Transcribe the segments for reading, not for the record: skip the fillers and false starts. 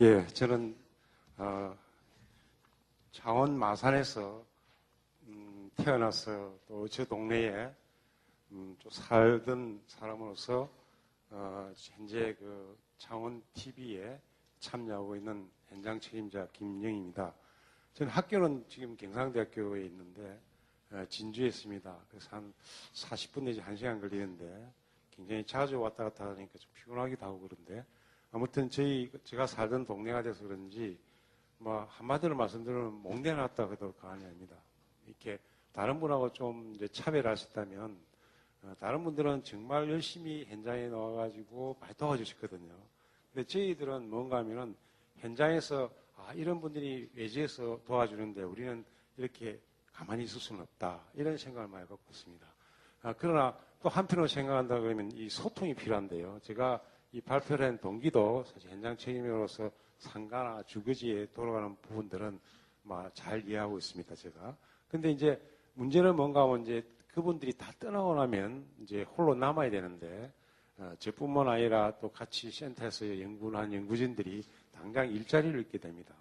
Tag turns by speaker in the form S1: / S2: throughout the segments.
S1: 예, 저는 창원 마산에서 태어나서 또 저 동네에 좀 살던 사람으로서 현재 그 창원 TV에 참여하고 있는 현장 책임자 김영입니다. 저는 학교는 지금 경상대학교에 있는데 진주에 있습니다. 그래서 한 40분 내지 1시간 걸리는데 굉장히 자주 왔다 갔다 하니까 좀 피곤하기도 하고 그런데 아무튼 제가 살던 동네가 돼서 그런지 뭐 한마디로 말씀드리면 목내놨다 해도 과언이 아닙니다. 이렇게 다른 분하고 좀 이제 차별하셨다면 다른 분들은 정말 열심히 현장에 나와가지고 많이 도와주셨거든요. 근데 저희들은 뭔가 하면은 현장에서 이런 분들이 외지에서 도와주는데 우리는 이렇게 가만히 있을 수는 없다. 이런 생각을 많이 갖고 있습니다. 그러나 또 한편으로 생각한다 그러면 이 소통이 필요한데요. 제가 이 발표를 한 동기도 사실 현장 책임자로서 상가나 주거지에 돌아가는 부분들은 잘 이해하고 있습니다, 제가. 근데 이제 문제는 뭔가 하면 이제 그분들이 다 떠나고 나면 이제 홀로 남아야 되는데, 저뿐만 아니라 또 같이 센터에서 연구한 연구진들이 당장 일자리를 잃게 됩니다.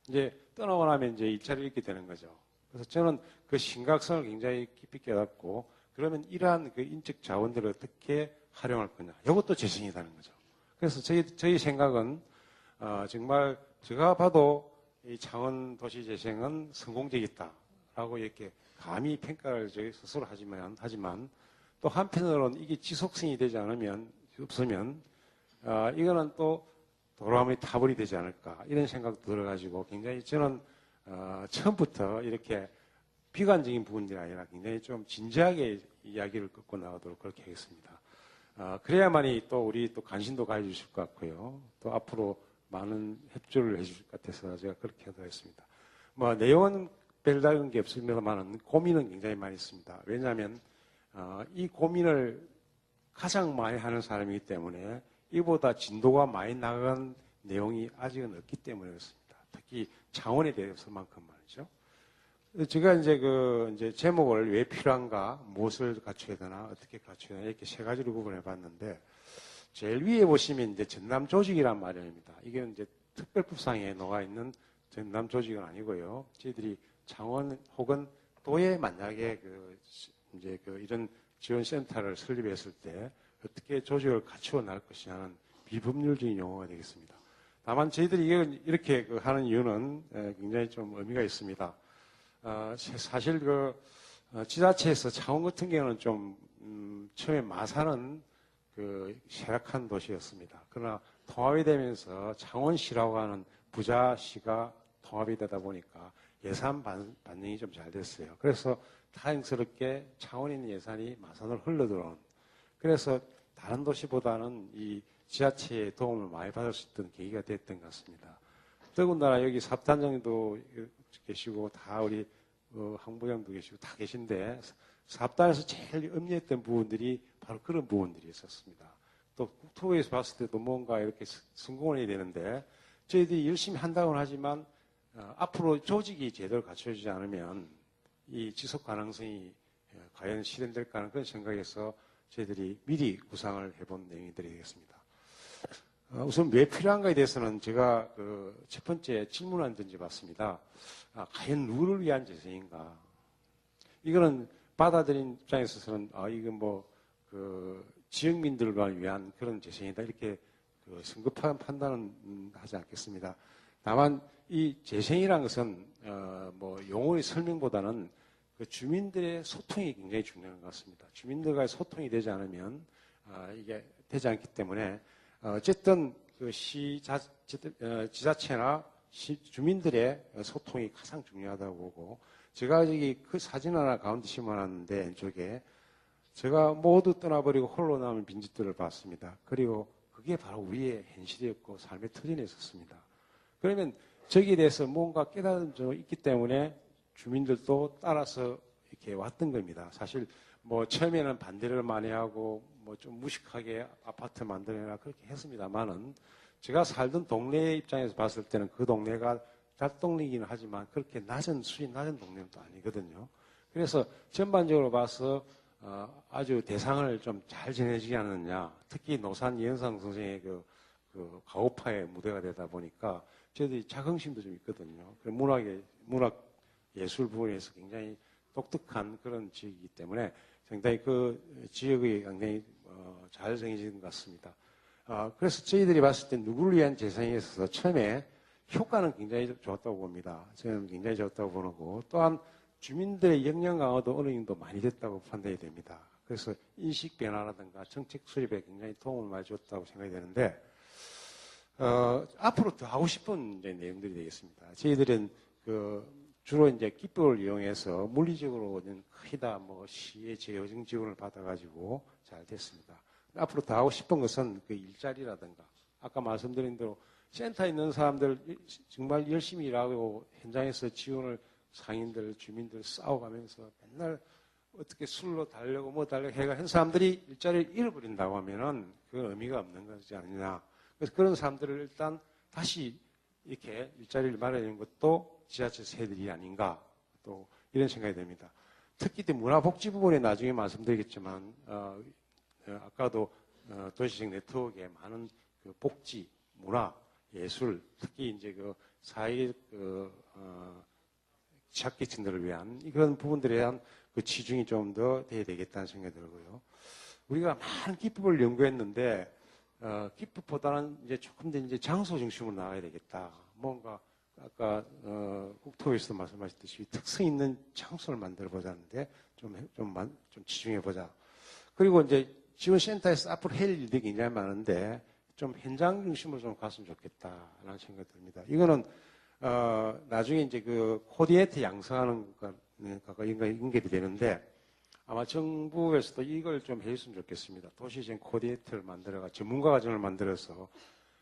S1: 이제 떠나고 나면 이제 일자리를 잃게 되는 거죠. 그래서 저는 그 심각성을 굉장히 깊이 깨닫고, 그러면 이러한 그 인적 자원들을 어떻게 활용할 거냐. 이것도 재생이라는 거죠. 그래서 저희 생각은, 정말 제가 봐도 이 창원 도시 재생은 성공적이다라고 이렇게 감히 평가를 저희 스스로 하지만 또 한편으로는 이게 지속성이 되지 없으면, 이거는 또 도로함이 타버리 되지 않을까. 이런 생각도 들어가지고 굉장히 저는, 처음부터 이렇게 비관적인 부분들이 아니라 굉장히 좀 진지하게 이야기를 끌고 나가도록 그렇게 하겠습니다. 그래야만이 또 우리 또 관심도 가져주실 것 같고요. 또 앞으로 많은 협조를 해주실 것 같아서 제가 그렇게 하도록 하겠습니다. 내용은 별다른 게 없습니다만 고민은 굉장히 많이 있습니다. 왜냐하면, 이 고민을 가장 많이 하는 사람이기 때문에 이보다 진도가 많이 나간 내용이 아직은 없기 때문에 그렇습니다. 특히 창원에 대해서만큼 말이죠. 제가 이제 제목을 왜 필요한가, 무엇을 갖춰야 되나, 어떻게 갖춰야 되나, 이렇게 세 가지로 구분해 봤는데, 제일 위에 보시면 이제 전남 조직이란 말입니다. 이게 이제 특별법상에 녹아 있는 전남 조직은 아니고요. 저희들이 창원 혹은 도에 만약에 이런 지원센터를 설립했을 때 어떻게 조직을 갖추어 나갈 것이냐는 비법률적인 용어가 되겠습니다. 다만 저희들이 이렇게 하는 이유는 굉장히 좀 의미가 있습니다. 사실 지자체에서 창원 같은 경우는 좀 처음에 마산은 쇠락한 도시였습니다. 그러나 통합이 되면서 창원시라고 하는 부자시가 통합이 되다 보니까 예산 반영이 좀 잘 됐어요. 그래서 다행스럽게 창원에 있는 예산이 마산으로 흘러들어온. 그래서 다른 도시보다는 이 지자체의 도움을 많이 받을 수 있던 계기가 됐던 것 같습니다. 더군다나 여기 사업단장도 계시고 다 우리 항부장도 계시고 다 계신데 사업단에서 제일 염려했던 부분들이 바로 그런 부분들이 있었습니다. 또 국토부에서 봤을 때도 뭔가 이렇게 성공을 해야 되는데 저희들이 열심히 한다고는 하지만 앞으로 조직이 제대로 갖춰지지 않으면 이 지속 가능성이 과연 실현될까 하는 그런 생각에서 저희들이 미리 구상을 해본 내용들이 되겠습니다. 우선 왜 필요한가에 대해서는 제가 첫 번째 질문을 던져봤습니다. 과연 누구를 위한 재생인가? 이거는 받아들인 입장에 있어서는 이건 지역민들을 위한 그런 재생이다 이렇게 성급한 판단은 하지 않겠습니다. 다만 이 재생이라는 것은 용어의 설명보다는 주민들의 소통이 굉장히 중요한 것 같습니다. 주민들과의 소통이 되지 않으면 이게 되지 않기 때문에 어쨌든 지자체나 주민들의 소통이 가장 중요하다고 보고 제가 여기 그 사진 하나 가운데 심어놨는데 왼쪽에 제가 모두 떠나버리고 홀로 남은 빈집들을 봤습니다. 그리고 그게 바로 우리의 현실이었고 삶의 터전에 있었습니다. 그러면 저기에 대해서 뭔가 깨달은 점이 있기 때문에 주민들도 따라서 이렇게 왔던 겁니다. 사실 처음에는 반대를 많이 하고 좀 무식하게 아파트 만들어라 그렇게 했습니다만은 제가 살던 동네 입장에서 봤을 때는 그 동네가 잣동네이긴 하지만 그렇게 수위 낮은 동네는 또 아니거든요. 그래서 전반적으로 봐서 아주 대상을 좀 잘 지내지 않느냐. 특히 노산 이현상 선생의 그 가오파의 무대가 되다 보니까 저희들이 자긍심도 좀 있거든요. 문학 예술 부분에서 굉장히 독특한 그런 지역이기 때문에 상당히 그 지역이 굉장히 잘 정해진 것 같습니다. 그래서 저희들이 봤을 때 누구를 위한 재산에 있어서 처음에 효과는 굉장히 좋았다고 봅니다. 저는 굉장히 좋았다고 보고 또한 주민들의 역량 강화도 어느 정도 많이 됐다고 판단이 됩니다. 그래서 인식 변화라든가 정책 수립에 굉장히 도움을 많이 줬다고 생각이 되는데 앞으로 더 하고 싶은 이제 내용들이 되겠습니다. 저희들은 주로 이제 기법을 이용해서 물리적으로는 크다 뭐 시의 재여정 지원을 받아가지고 잘 됐습니다. 앞으로 더 하고 싶은 것은 그 일자리라든가 아까 말씀드린 대로 센터에 있는 사람들 정말 열심히 일하고 현장에서 지원을 상인들, 주민들 싸워가면서 맨날 어떻게 술로 달려고 뭐 달려고 해가 한 사람들이 일자리를 잃어버린다고 하면은 그 의미가 없는 것이지 않느냐. 그래서 그런 사람들을 일단 다시 이렇게 일자리를 마련하는 것도 지자체 세들이 아닌가 또 이런 생각이 듭니다. 특히 문화복지 부분에 나중에 말씀드리겠지만 아까도 도시적 네트워크에 많은 그 복지, 문화, 예술, 특히 이제 그 사회 취약계층들을 위한 그런 부분들에 대한 그 치중이 좀 더 돼야 되겠다는 생각이 들고요. 우리가 많은 기법을 연구했는데 기법보다는 이제 조금 더 이제 장소 중심으로 나가야 되겠다. 뭔가 아까 국토부에서도 말씀하셨듯이 특성 있는 장소를 만들어 보자는데 좀 치중해 보자. 그리고 이제 지원센터에서 앞으로 할 일들이 굉장히 많은데 좀 현장 중심으로 좀 갔으면 좋겠다라는 생각이 듭니다. 이거는 나중에 이제 그 코디네이터 양성하는 것과 연결이 되는데 아마 정부에서도 이걸 좀 해줬으면 좋겠습니다. 도시재생 코디네이터를 만들어가 전문가 과정을 만들어서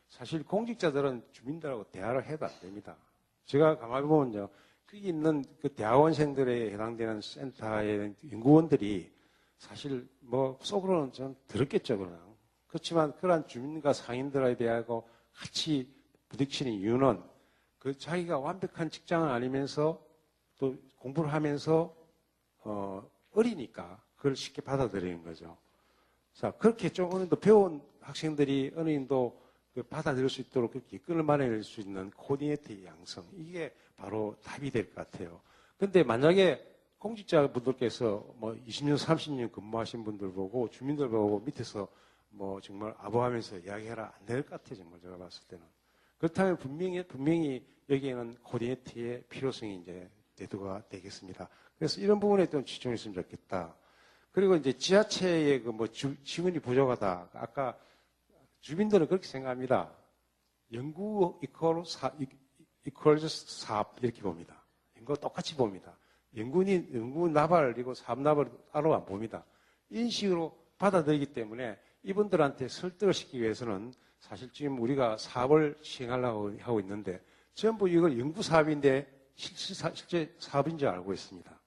S1: 사실 공직자들은 주민들하고 대화를 해도 안 됩니다. 제가 가만히 보면요. 거기 있는 그 대학원생들에 해당되는 센터의 연구원들이 사실 뭐 속으로는 좀 들었겠죠, 그러나. 그렇지만 그러한 주민과 상인들에 대하고 같이 부딪히는 이유는 그 자기가 완벽한 직장은 아니면서 또 공부를 하면서 어리니까 그걸 쉽게 받아들이는 거죠. 자, 그렇게 좀 어느 정도 배운 학생들이 어느 정도 받아들일 수 있도록 그렇게 이끌어 마련할 수 있는 코디네이터의 양성. 이게 바로 답이 될 것 같아요. 근데 만약에 공직자분들께서 뭐 20년, 30년 근무하신 분들 보고 주민들 보고 밑에서 뭐 정말 아부하면서 이야기해라 안 될 것 같아요. 정말 제가 봤을 때는. 그렇다면 분명히 여기에는 코디네이터의 필요성이 이제 대두가 되겠습니다. 그래서 이런 부분에 좀 집중했으면 좋겠다. 그리고 이제 지자체의 그 뭐 지원이 부족하다. 아까 주민들은 그렇게 생각합니다. 연구 이퀄즈 사업 이렇게 봅니다. 연구 똑같이 봅니다. 연구 나발이고 사업 나발 따로 안 봅니다. 이런 식으로 받아들이기 때문에 이분들한테 설득을 시키기 위해서는 사실 지금 우리가 사업을 시행하려고 하고 있는데 전부 이걸 연구 사업인데 실제 사업인 줄 알고 있습니다.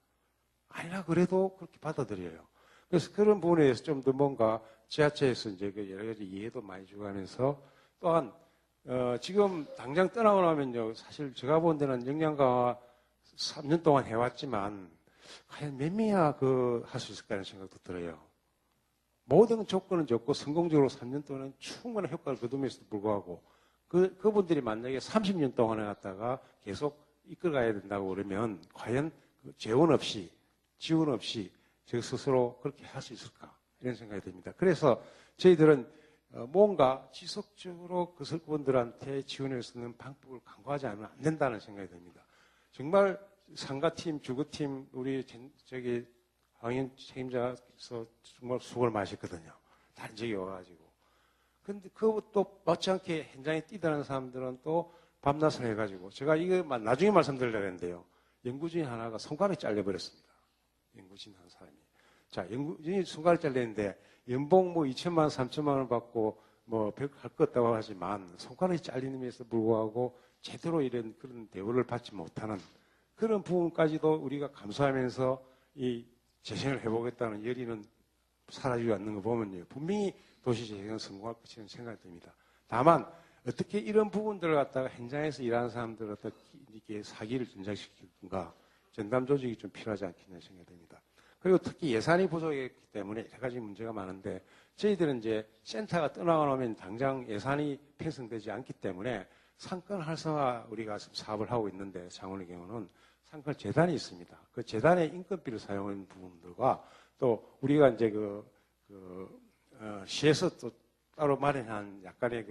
S1: 아니라 그래도 그렇게 받아들여요. 그래서 그런 부분에 대해서 좀 더 뭔가 지자체에서 이제 그 여러 가지 이해도 많이 주고하면서 또한 지금 당장 떠나고 나면요 사실 제가 본 데는 역량 강화 3년 동안 해왔지만 과연 몇 명이나 할 수 있을까라는 생각도 들어요. 모든 조건은 좋고 성공적으로 3년 동안 충분한 효과를 거두면서도 불구하고 그분들이 만약에 30년 동안 해왔다가 계속 이끌어가야 된다고 그러면 과연 재원 없이 지원 없이 저 스스로 그렇게 할 수 있을까 이런 생각이 듭니다. 그래서 저희들은 뭔가 지속적으로 그분들한테 지원할 수 있는 방법을 강구하지 않으면 안 된다는 생각이 듭니다. 정말 상가팀, 주거팀 우리 황현 책임자께서 정말 수고를 마셨거든요. 다른 지역에 와가지고. 근데 그것도 못지않게 현장에 뛰다는 사람들은 또 밤낮을 해가지고 제가 이거 나중에 말씀드리려고 했는데요. 연구진 하나가 손가락이 잘려버렸습니다. 연구진 한 사람이. 자, 연구진이 손가락 잘렸는데 연봉 뭐 2천만 원, 3천만 원을 받고 뭐 별거 할 것 없다고 하지만 손가락이 잘리는데도 불구하고 제대로 이런 그런 대우를 받지 못하는 그런 부분까지도 우리가 감수하면서 이 재생을 해보겠다는 열의는 사라지지 않는 거 보면요. 분명히 도시재생은 성공할 것이라는 생각이 듭니다. 다만 어떻게 이런 부분들을 갖다가 현장에서 일하는 사람들을 어떻게 이렇게 사기를 전장시키는가 전담 조직이 좀 필요하지 않겠나 생각이 듭니다. 그리고 특히 예산이 부족했기 때문에 여러 가지 문제가 많은데 저희들은 이제 센터가 떠나가면 당장 예산이 편성되지 않기 때문에 상권 활성화 우리가 사업을 하고 있는데 창원의 경우는 상권 재단이 있습니다. 그 재단의 인건비를 사용하는 부분들과 또 우리가 이제 시에서 또 따로 마련한 약간의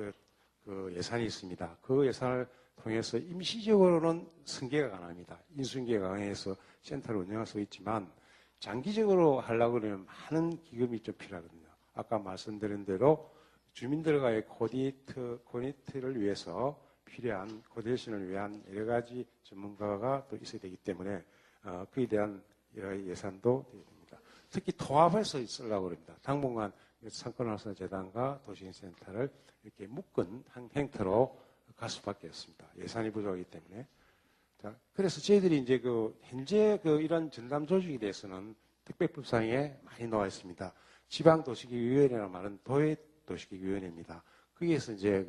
S1: 그 예산이 있습니다. 그 예산을 통해서 임시적으로는 승계가 가능합니다. 인수인계가 가능해서 센터를 운영할 수 있지만 장기적으로 하려고 그러면 많은 기금이 좀 필요하거든요. 아까 말씀드린 대로 주민들과의 코디네이트를 위해서 필요한 코디네이션을 위한 여러 가지 전문가가 또 있어야 되기 때문에 그에 대한 예산도 되어야 됩니다. 특히 통합해서 쓰려고 합니다. 당분간 상권활성화재단과 도시행센터를 이렇게 묶은 한 형태로 갈 수밖에 없습니다. 예산이 부족하기 때문에. 자, 그래서 저희들이 이제 현재 이런 전담 조직에 대해서는 특별법상에 많이 나와 있습니다. 지방도시계획위원회라는 말은 도시계획위원회입니다. 거기에서 이제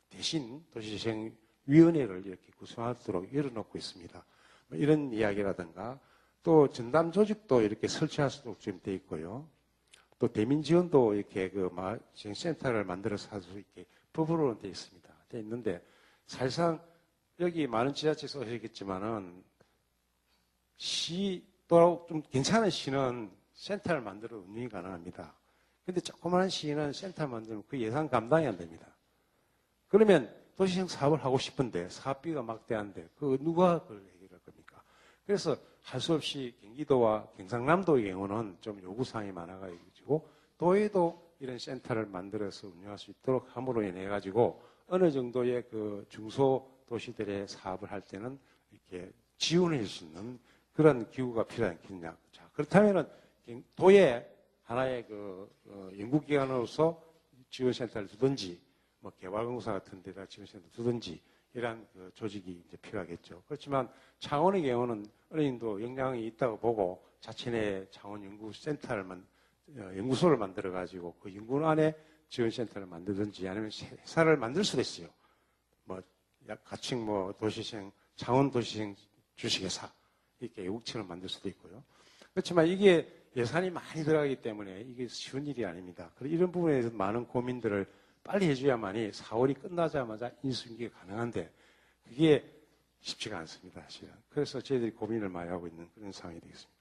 S1: 대신 도시재생위원회를 이렇게 구성하도록 열어놓고 있습니다. 뭐 이런 이야기라든가 또 전담 조직도 이렇게 설치할 수도 지금 돼 있고요. 또 대민 지원도 이렇게 센터를 만들어서 할 수 있게 법으로는 돼 있습니다. 돼 있는데 사실상 여기 많은 지자체에서 오셨겠지만은 또 좀 괜찮은 시는 센터를 만들어 운영이 가능합니다. 근데 조그마한 시는 센터 만들면 그 예산 감당이 안 됩니다. 그러면 도시형 사업을 하고 싶은데 사업비가 막대한데 누가 그걸 해결할 겁니까? 그래서 할 수 없이 경기도와 경상남도의 경우는 좀 요구사항이 많아가지고 도에도 이런 센터를 만들어서 운영할 수 있도록 함으로 인해 가지고 어느 정도의 중소도시들의 사업을 할 때는 이렇게 지원해 줄 수 있는 그런 기구가 필요하지 않겠느냐. 자, 그렇다면은 도에 하나의 연구기관으로서 지원센터를 두든지 뭐 개발공사 같은 데다 지원센터 두든지 이러한 조직이 이제 필요하겠죠. 그렇지만 창원의 경우는 어느 정도 역량이 있다고 보고 자체 내 창원 연구센터를 연구소를 만들어 가지고 그 연구원 안에 지원센터를 만들든지 아니면 회사를 만들 수도 있어요. 가칭 도시생 창원 도시생 주식회사 이렇게 외국처럼 만들 수도 있고요. 그렇지만 이게 예산이 많이 들어가기 때문에 이게 쉬운 일이 아닙니다. 이런 부분에 대해서 많은 고민들을 빨리 해줘야만이 4월이 끝나자마자 인수인계가 가능한데 그게 쉽지가 않습니다, 사실은. 그래서 저희들이 고민을 많이 하고 있는 그런 상황이 되겠습니다.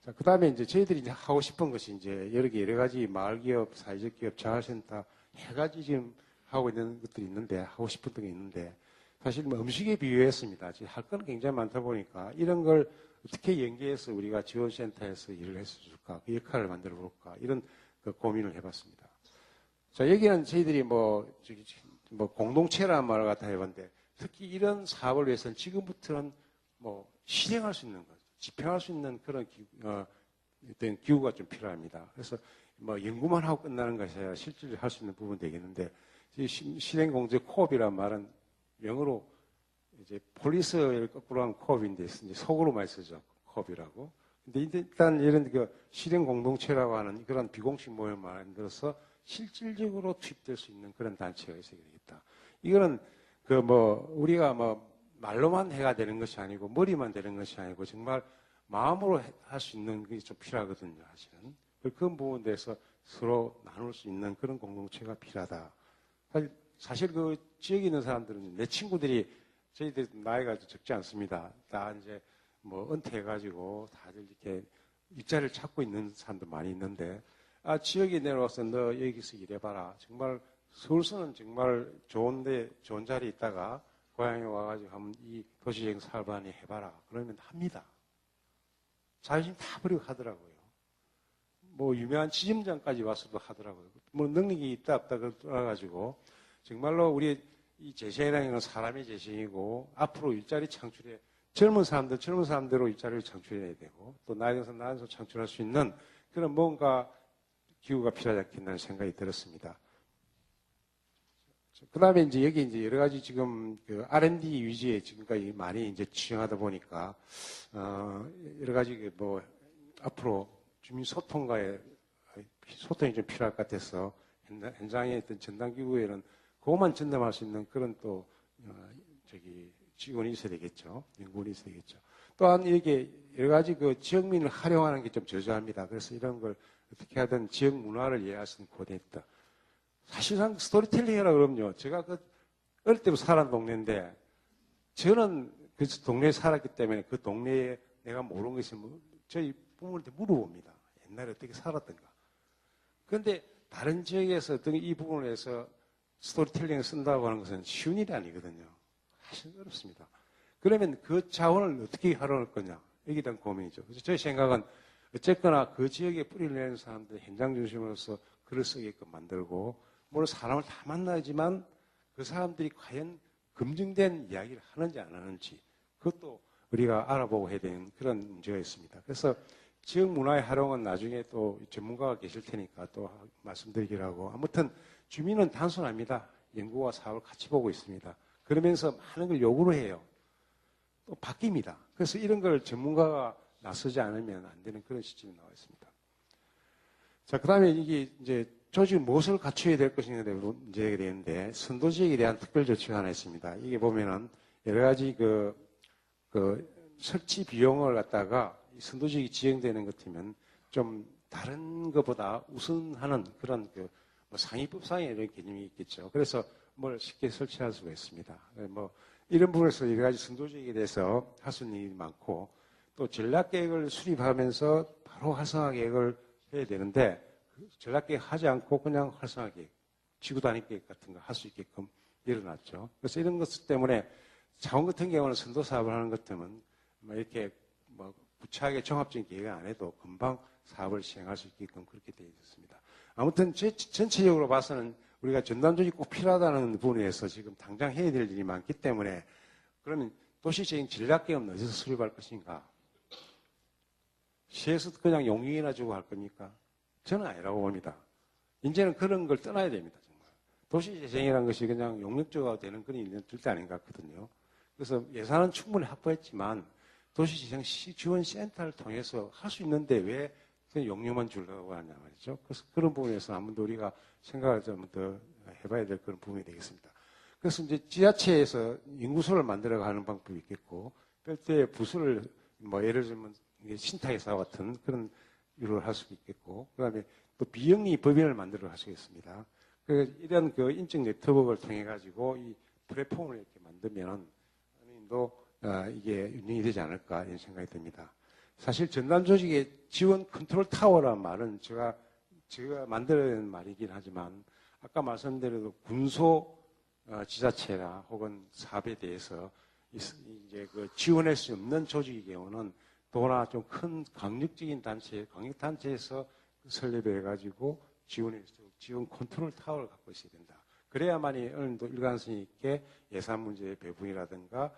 S1: 자, 그 다음에 이제 저희들이 이제 하고 싶은 것이 이제 여러 가지 마을기업, 사회적 기업, 자활센터 해가지 지금 하고 있는 것들이 있는데, 하고 싶은 게 있는데, 사실 음식에 비유했습니다. 지금 할 건 굉장히 많다 보니까 이런 걸 어떻게 연계해서 우리가 지원센터에서 일을 했을까, 그 역할을 만들어 볼까, 이런 고민을 해봤습니다. 자, 여기는 저희들이 공동체라는 말을 갖다 해봤는데, 특히 이런 사업을 위해서는 지금부터는 실행할 수 있는 것, 집행할 수 있는 그런 어떤 기구가 좀 필요합니다. 그래서 연구만 하고 끝나는 것이 아니라 실질적으로 할 수 있는 부분이 되겠는데, 실행공제 코업이라는 말은 영어로 이제 폴리스를 거꾸로 한 코업인데, 이제 속으로 많이 쓰죠. 코업이라고. 근데 일단 이런 실행공동체라고 하는 그런 비공식 모임을 만들어서 실질적으로 투입될 수 있는 그런 단체가 있어야 되겠다. 이거는 우리가 말로만 해가 되는 것이 아니고 머리만 되는 것이 아니고 정말 마음으로 할 수 있는 게 좀 필요하거든요, 사실은. 그런 부분에 대해서 서로 나눌 수 있는 그런 공동체가 필요하다. 사실 지역에 있는 사람들은 내 친구들이 저희들 나이가 적지 않습니다. 다 이제 은퇴해가지고 다들 이렇게 일자리를 찾고 있는 사람도 많이 있는데, 지역에 내려와서 너 여기서 일해봐라. 정말 서울서는 정말 좋은 자리에 있다가 고향에 와가지고 한번 이 도시재생 사업을 많이 해봐라. 그러면 합니다. 자존심 다 버리고 하더라고요. 유명한 지점장까지 와서도 하더라고요. 능력이 있다 없다 떠나가지고 정말로 우리 이 재생이라는 건 사람의 재생이고 앞으로 일자리 창출에 젊은 사람대로 일자리를 창출해야 되고 또 나이 들어서 나이에서 창출할 수 있는 그런 뭔가 기구가 필요하지 않겠다는 생각이 들었습니다. 그 다음에 이제 여기 이제 여러 가지 지금 R&D 위주의 지금까지 많이 이제 지정하다 보니까, 여러 가지 앞으로 주민 소통과의 소통이 좀 필요할 것 같아서 현장에 있던 전담기구에는 그것만 전담할 수 있는 그런 또, 직원이 있어야 되겠죠. 연구원이 있어야 되겠죠. 또한 이게 여러 가지 그 지역민을 활용하는 게 좀 저조합니다. 그래서 이런 걸 어떻게 하든 지역 문화를 이해할 수 있는 코디네이터. 사실상 스토리텔링이라 그러면요. 제가 그 어릴 때부터 살았던 동네인데 저는 그 동네에 살았기 때문에 그 동네에 내가 모르는 것이 뭐 저희 부모님한테 물어봅니다. 옛날에 어떻게 살았던가. 그런데 다른 지역에서 어떤 이 부분을 해서 스토리텔링을 쓴다고 하는 것은 쉬운 일이 아니거든요. 사실 어렵습니다. 그러면 그 자원을 어떻게 활용할 거냐. 여기에 대한 고민이죠. 그래서 저희 생각은 어쨌거나 그 지역에 뿌리를 내는 사람들 현장 중심으로서 글을 쓰게끔 만들고 물론 사람을 다 만나지만 그 사람들이 과연 검증된 이야기를 하는지 안 하는지 그것도 우리가 알아보고 해야 되는 그런 문제가 있습니다. 그래서 지역 문화의 활용은 나중에 또 전문가가 계실 테니까 또 말씀드리기로 하고 아무튼 주민은 단순합니다. 연구와 사업을 같이 보고 있습니다. 그러면서 많은 걸 요구를 해요. 또 바뀝니다. 그래서 이런 걸 전문가가 나서지 않으면 안 되는 그런 시점이 나와 있습니다. 자, 그 다음에 이게 이제 조직은 무엇을 갖춰야 될 것인가에 대한 문제가 되는데 선도지역에 대한 특별 조치가 하나 있습니다. 이게 보면은 여러 가지 그 설치 비용을 갖다가 선도지역이 지정되는 것 같으면 좀 다른 것보다 우선하는 그런 뭐 상위법상의 이런 개념이 있겠죠. 그래서 뭘 쉽게 설치할 수가 있습니다. 뭐 이런 부분에서 여러 가지 선도지역에 대해서 할 수 있는 일이 많고 또 전략계획을 수립하면서 바로 활성화 계획을 해야 되는데 전략계획 하지 않고 그냥 활성화 계획, 지구단위 계획 같은 거 할 수 있게끔 일어났죠. 그래서 이런 것 때문에 자원 같은 경우는 선도 사업을 하는 것 때문에 이렇게 뭐 구차하게 종합적인 계획을 안 해도 금방 사업을 시행할 수 있게끔 그렇게 되어 있습니다. 아무튼 전체적으로 봐서는 우리가 전담조직이 꼭 필요하다는 부분에서 지금 당장 해야 될 일이 많기 때문에 그러면 도시적인 전략계획은 어디서 수립할 것인가? 시에서 그냥 용역이나 주고 할 겁니까? 저는 아니라고 봅니다. 이제는 그런 걸 떠나야 됩니다. 정말. 도시재생이라는 것이 그냥 용역주가 되는 그런 일은 절대 아닌 것 같거든요. 그래서 예산은 충분히 확보했지만 도시재생 지원센터를 통해서 할 수 있는데 왜 용역만 주려고 하냐 말이죠. 그래서 그런 부분에서 한번 더 우리가 생각을 좀 더 해봐야 될 그런 부분이 되겠습니다. 그래서 이제 지자체에서 연구소를 만들어가는 방법이 있겠고 별도의 부서를 뭐 예를 들면 신탁회사 같은 그런 일을 할 수도 있겠고 그다음에 또 비영리 법인을 만들어 할 수 있습니다. 이런 그 인적 네트워크를 통해 가지고 이 플랫폼을 이렇게 만들면 또 이게 운영이 되지 않을까 이런 생각이 듭니다. 사실 전담조직의 지원 컨트롤 타워라는 말은 제가 만들어낸 말이긴 하지만 아까 말씀드린 군소 지자체나 혹은 사업에 대해서 이제 그 지원할 수 없는 조직의 경우는 또나 좀 큰 강력적인 단체, 강력단체에서 설립해가지고 지원 컨트롤 타워를 갖고 있어야 된다. 그래야만이 어느 정도 일관성 있게 예산 문제의 배분이라든가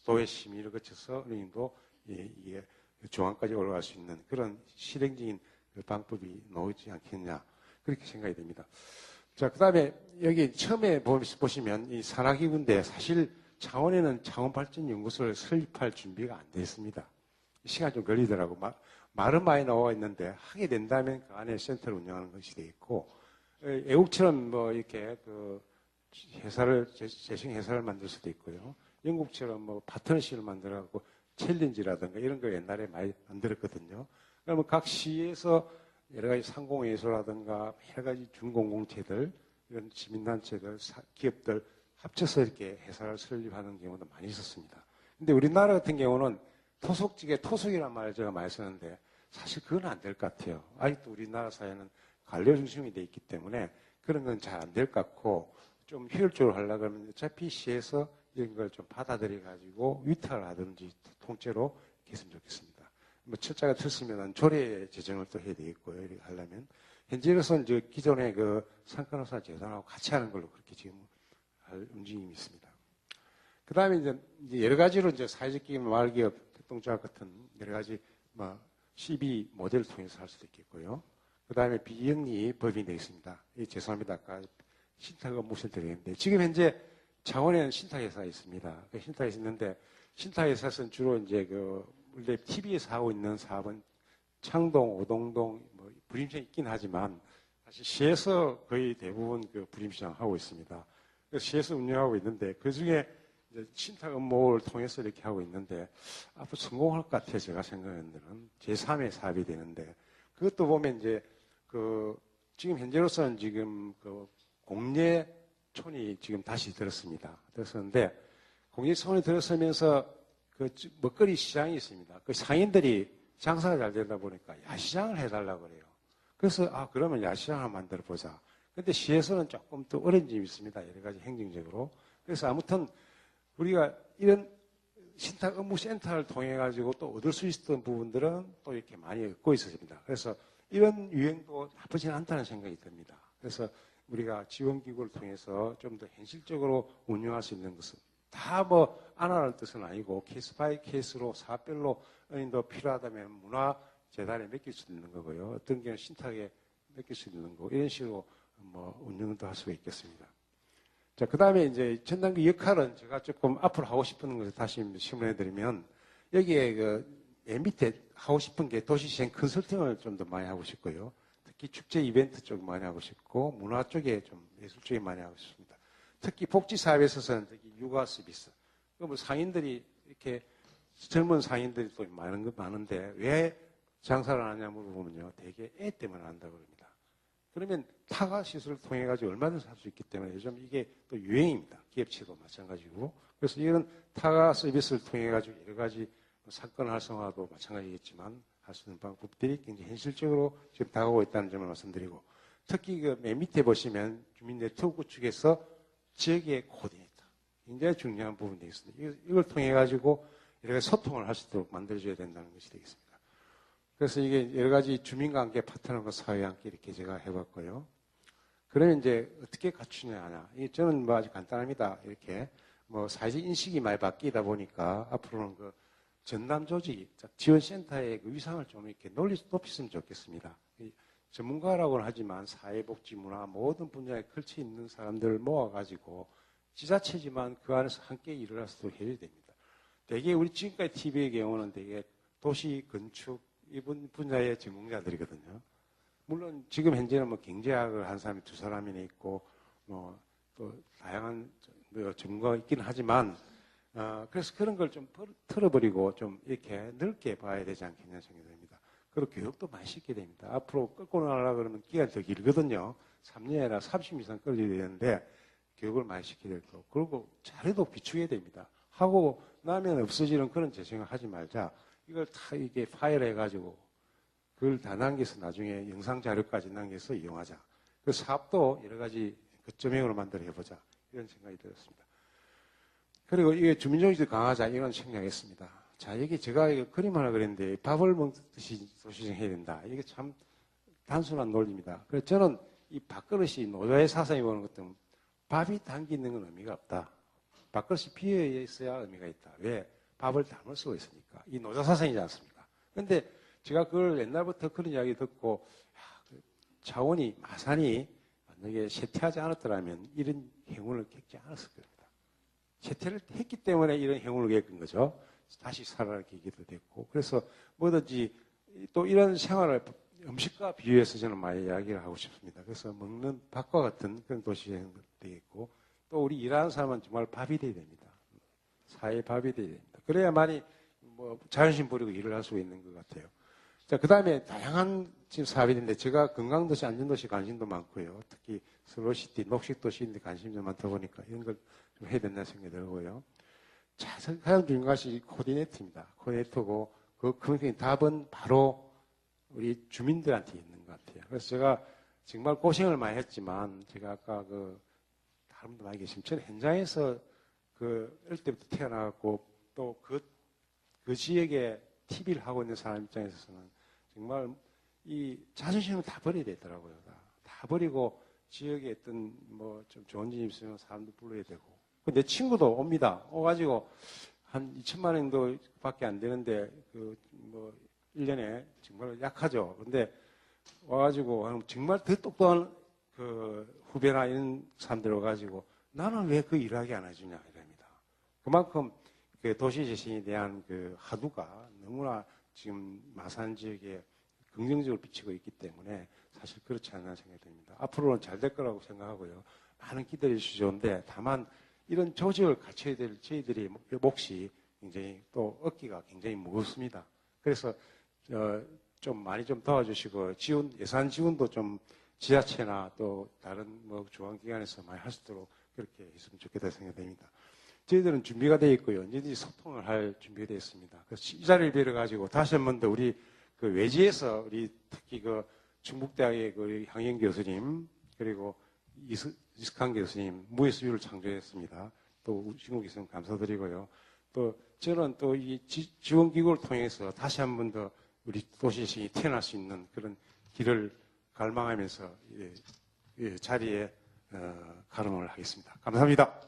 S1: 도의 심의를 거쳐서 어느 정도 이게 중앙까지 올라갈 수 있는 그런 실행적인 방법이 나오지 않겠냐. 그렇게 생각이 됩니다. 자, 그 다음에 여기 처음에 보시면 이 산하기구인데 사실 창원에는 창원발전연구소를 설립할 준비가 안 돼 있습니다. 시간이 좀 걸리더라고. 말은 많이 나와 있는데 하게 된다면 그 안에 센터를 운영하는 것이 되겠고 애국처럼 뭐 이렇게 그 회사를 재생 회사를 만들 수도 있고요. 영국처럼 뭐 파트너십을 만들어갖고 챌린지라든가 이런 걸 옛날에 많이 만들었거든요. 그러면 각 시에서 여러 가지 상공회소라든가 여러 가지 준공공체들 이런 시민단체들 기업들 합쳐서 이렇게 회사를 설립하는 경우도 많이 있었습니다. 근데 우리나라 같은 경우는 토속직에 토속이란 말을 제가 많이 쓰는데 사실 그건 안 될 것 같아요. 아직도 우리나라 사회는 관료 중심이 돼 있기 때문에 그런 건 잘 안 될 것 같고 좀 효율적으로 하려고 하면 어차피 시에서 이런 걸 좀 받아들여 가지고 위탁을 하든지 통째로 했으면 좋겠습니다. 뭐 철자가 틀으면 조례 제정을 또 해야 되겠고요. 이렇게 하려면 현재로서는 이제 기존의 그 상권호사 재단하고 같이 하는 걸로 그렇게 지금 할 움직임이 있습니다. 그 다음에 이제 여러 가지로 이제 사회적 기업, 마을기업, 협동조합 같은 여러 가지 뭐 CB 모델을 통해서 할 수도 있겠고요. 그 다음에 비영리 법인이 되어 있습니다. 죄송합니다. 아까 신탁 업무실 드리는데 지금 현재 창원에는 신탁회사가 있습니다. 신탁회사 있는데 신탁회사는 주로 이제 원래 TV에서 하고 있는 사업은 창동, 오동동, 뭐 불임시장 있긴 하지만 사실 시에서 거의 대부분 그 불임시장 하고 있습니다. 그래서 시에서 운영하고 있는데 그 중에 이제 신탁 업무를 통해서 이렇게 하고 있는데 앞으로 성공할 것 같아요. 제가 생각하는 데는 제3의 사업이 되는데 그것도 보면 이제 지금 현재로서는 지금 공예촌이 지금 다시 들었습니다. 들었었는데 공예촌이 들었으면서 그 먹거리 시장이 있습니다. 그 상인들이 장사가 잘 되다 보니까 야시장을 해달라고 그래요. 그래서 그러면 야시장을 만들어 보자. 근데 시에서는 조금 또 어려운 점이 있습니다. 여러 가지 행정적으로. 그래서 아무튼 우리가 이런 신탁 업무 센터를 통해 가지고 또 얻을 수 있었던 부분들은 또 이렇게 많이 얻고 있었습니다. 그래서 이런 유행도 나쁘지는 않다는 생각이 듭니다. 그래서 우리가 지원기구를 통해서 좀 더 현실적으로 운영할 수 있는 것은 다 안 하는 뜻은 아니고 케이스 바이 케이스로 사업별로 은인도 필요하다면 문화재단에 맡길 수 있는 거고요. 어떤 경우는 신탁에 맡길 수 있는 거고 이런 식으로 운영도 할 수가 있겠습니다. 자, 그 다음에 이제 전담기 역할은 제가 조금 앞으로 하고 싶은 것을 다시 질문해드리면 여기에 맨 밑에 하고 싶은 게 도시시행 컨설팅을 좀 더 많이 하고 싶고요. 특히 축제 이벤트 쪽 많이 하고 싶고 문화 쪽에 좀 예술 쪽에 많이 하고 싶습니다. 특히 복지 사업에 있어서는 특히 육아 서비스. 상인들이 이렇게 젊은 상인들이 또 많은데 왜 장사를 안 하냐 물어보면요. 대개 애 때문에 한다고 그럽니다. 그러면 타가 시설을 통해 가지고 얼마든지 할 수 있기 때문에 요즘 이게 또 유행입니다. 기업체도 마찬가지고. 그래서 이런 타가 서비스를 통해 가지고 여러 가지 사건 활성화도 마찬가지겠지만 할 수 있는 방법들이 굉장히 현실적으로 지금 다가오고 있다는 점을 말씀드리고 특히 맨 밑에 보시면 주민 네트워크 측에서 지역의 코디네이터 굉장히 중요한 부분이 되겠습니다. 이걸 통해 가지고 여러 가지 소통을 할 수 있도록 만들어줘야 된다는 것이 되겠습니다. 그래서 이게 여러 가지 주민과 함께 파트너과 사회와 함께 이렇게 제가 해봤고요. 그러면 이제 어떻게 갖추냐 하냐. 이게 저는 아주 간단합니다. 이렇게 사회적 인식이 많이 바뀌다 보니까 앞으로는 전담 조직, 지원센터의 위상을 좀 이렇게 높였으면 좋겠습니다. 전문가라고는 하지만 사회복지, 문화 모든 분야에 걸쳐 있는 사람들을 모아가지고 지자체지만 그 안에서 함께 일을 할 수 있도록 해야 됩니다. 대개 우리 지금까지 TV의 경우는 대개 도시 건축 이분 분야의 전문가들이거든요. 물론 지금 현재는 경제학을 한 사람이 두 사람이나 있고 또 다양한 전문가가 있긴 하지만 그래서 그런 걸 좀 틀어버리고 좀 이렇게 넓게 봐야 되지 않겠냐 생각이 듭니다. 그리고 교육도 많이 시켜야 됩니다. 앞으로 끌고 나가려고 그러면 기간이 더 길거든요. 3년이 아니라 30년 이상 끌어야 되는데 교육을 많이 시켜야 될 거고 그리고 잘해도 비추어야 됩니다. 하고 나면 없어지는 그런 재생을 하지 말자. 이걸 다 이게 파일 해가지고 그걸 다 남겨서 나중에 영상 자료까지 남겨서 이용하자. 그 사업도 여러 가지 거점형으로 만들어 해보자. 이런 생각이 들었습니다. 그리고 이게 주민정치도 강화하자. 이런 생각했습니다. 자, 여기 제가 이거 그림 하나 그랬는데 밥을 먹듯이 도시정 해야 된다. 이게 참 단순한 논리입니다. 그래서 저는 이 밥그릇이 노조의 사상이 보는 것들은 밥이 담겨 있는 건 의미가 없다. 밥그릇이 비어 있어야 의미가 있다. 왜? 밥을 담을 수가 있으니까. 이 노조 사상이지 않습니까? 그런데 제가 그걸 옛날부터 그런 이야기 듣고 차원이 마산이 만약에 쇠퇴하지 않았더라면 이런 행운을 겪지 않았을 겁니다. 쇠퇴를 했기 때문에 이런 행운을 겪은 거죠. 다시 살아날 계기도 됐고. 그래서 뭐든지 또 이런 생활을 음식과 비유해서 저는 많이 이야기를 하고 싶습니다. 그래서 먹는 밥과 같은 그런 도시여행도 되겠고 또 우리 일하는 사람은 정말 밥이 돼야 됩니다. 사회 밥이 돼야 됩니다. 그래야만이 자존심 부리고 일을 할 수 있는 것 같아요. 자, 그 다음에 다양한 지금 사업이 있는데 제가 건강도시, 안전도시 관심도 많고요. 특히 슬로시티, 녹식도시인데 관심이 좀 많다 보니까 이런 걸 좀 해야 된다는 생각이 들고요. 자, 가장 중요한 것이 코디네이터입니다. 코디네이터고 그 답은 바로 우리 주민들한테 있는 것 같아요. 그래서 제가 정말 고생을 많이 했지만 제가 아까 다른 분도 많이 계시면 저는 현장에서 어릴 때부터 태어나고 또 그 지역에 TV를 하고 있는 사람 입장에서는 정말 이 자존심을 다 버려야 되더라고요. 다 버리고 지역에 어떤 좀 좋은 집 있으면 사람도 불러야 되고. 내 친구도 옵니다. 오가지고 한 2천만 원도 밖에 안 되는데 1년에 정말 약하죠. 근데 와가지고 정말 더 똑똑한 후배나 이런 사람들 와가지고 나는 왜 그 일하게 안 해주냐 이랍니다. 그만큼 도시 재생에 대한 화두가 너무나 지금 마산 지역에 긍정적으로 비치고 있기 때문에 사실 그렇지 않나 생각이 듭니다. 앞으로는 잘 될 거라고 생각하고요. 많은 기대해 주시는데 다만 이런 조직을 갖춰야 될 저희들의 몫이 굉장히 또 어깨가 굉장히 무겁습니다. 그래서 좀 많이 좀 도와주시고 예산 지원도 좀 지자체나 또 다른 뭐 중앙기관에서 많이 할 수 있도록 그렇게 했으면 좋겠다 생각됩니다. 저희들은 준비가 되어 있고요. 언제든지 소통을 할 준비가 되어 있습니다. 그래서 이 자리를 빌어가지고 다시 한 번 더 우리 그 외지에서 우리 특히 그 충북대학의 그 향영 교수님 그리고 이스칸 교수님 무예수유를 창조했습니다. 또 중국 교수님 감사드리고요. 또 저는 또 이 지원기구를 통해서 다시 한 번 더 우리 도시신이 태어날 수 있는 그런 길을 갈망하면서 자리에 가름을 하겠습니다. 감사합니다.